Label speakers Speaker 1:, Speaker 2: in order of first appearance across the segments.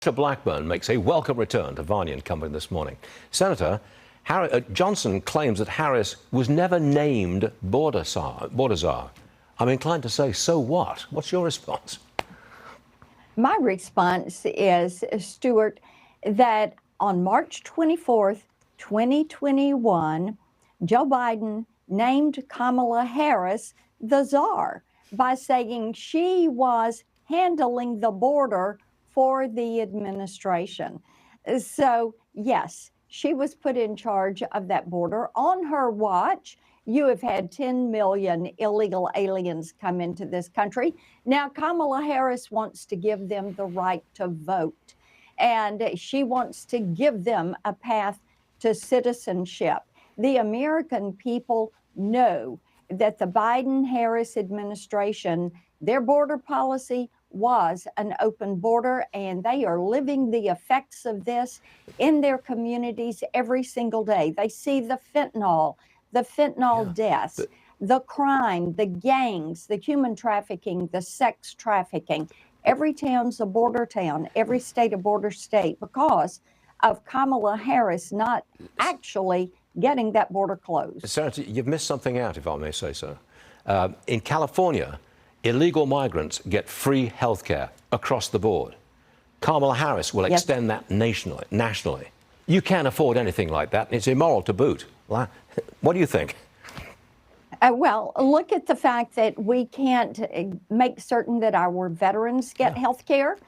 Speaker 1: Marsha Blackburn makes a welcome return to Varney and Company this morning. Senator Johnson claims that Harris was never named border czar. I'm inclined to say, so what? What's your response?
Speaker 2: My response is, Stuart, that on March 24th, 2021, Joe Biden named Kamala Harris the czar by saying she was handling the border for the administration. So, yes, she was put in charge of that border. On her watch, you have had 10 million illegal aliens come into this country. Now, Kamala Harris wants to give them the right to vote, and she wants to give them a path to citizenship. The American people know that the Biden-Harris administration, their border policy was an open border, and they are living the effects of this in their communities every single day. They see the fentanyl deaths, the crime, the gangs, the human trafficking, the sex trafficking. Every town's a border town, every state a border state, because of Kamala Harris not actually getting that border closed.
Speaker 1: Senator, you've missed something out, if I may say so. In California, illegal migrants get free health care across the board. Kamala Harris will extend that nationally. You can't afford anything like that. It's immoral to boot. What do you think?
Speaker 2: Well, look at the fact that we can't make certain that our veterans get health care,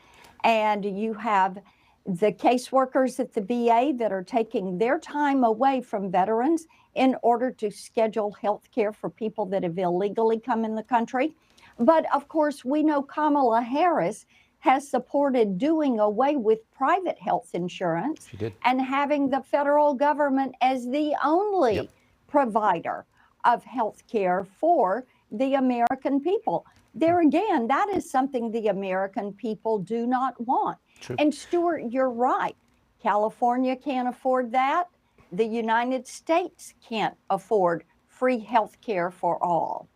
Speaker 2: and you have the caseworkers at the VA that are taking their time away from veterans in order to schedule health care for people that have illegally come in the country. But of course, we know Kamala Harris has supported doing away with private health insurance and having the federal government as the only provider of health care for the American people. There again, that is something the American people do not want. And Stuart, you're right. California can't afford that. The United States can't afford free health care for all.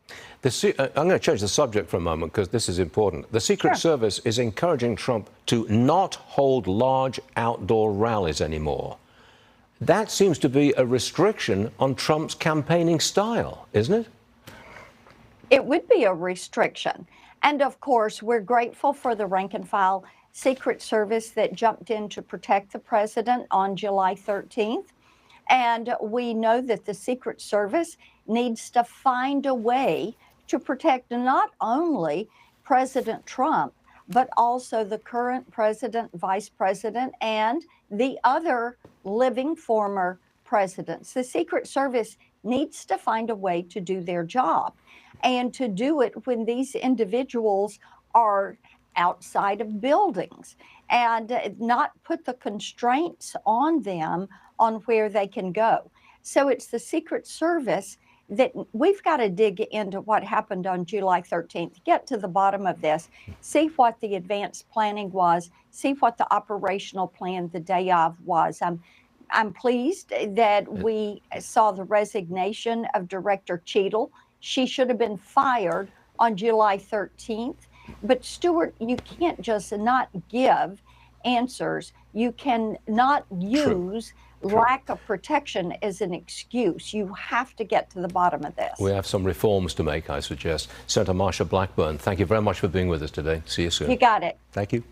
Speaker 1: I'm going to change the subject for a moment because this is important. The Secret Service is encouraging Trump to not hold large outdoor rallies anymore. That seems to be a restriction on Trump's campaigning style, isn't it?
Speaker 2: It would be a restriction. And of course, we're grateful for the rank and file Secret Service that jumped in to protect the president on July 13th. And we know that the Secret Service needs to find a way to protect not only President Trump, but also the current president, vice president, and the other living former presidents. The Secret Service needs to find a way to do their job, and to do it when these individuals are outside of buildings, and not put the constraints on them on where they can go. So it's the Secret Service that we've got to dig into what happened on July 13th, get to the bottom of this, see what the advanced planning was, see what the operational plan the day of was. I'm pleased that we saw the resignation of Director Cheadle. She should have been fired on July 13th. But Stuart, you can't just not give answers. You cannot use lack of protection as an excuse. You have to get to the bottom of this.
Speaker 1: We have some reforms to make, I suggest. Senator Marsha Blackburn, thank you very much for being with us today. See you soon.
Speaker 2: You got it.
Speaker 1: Thank you.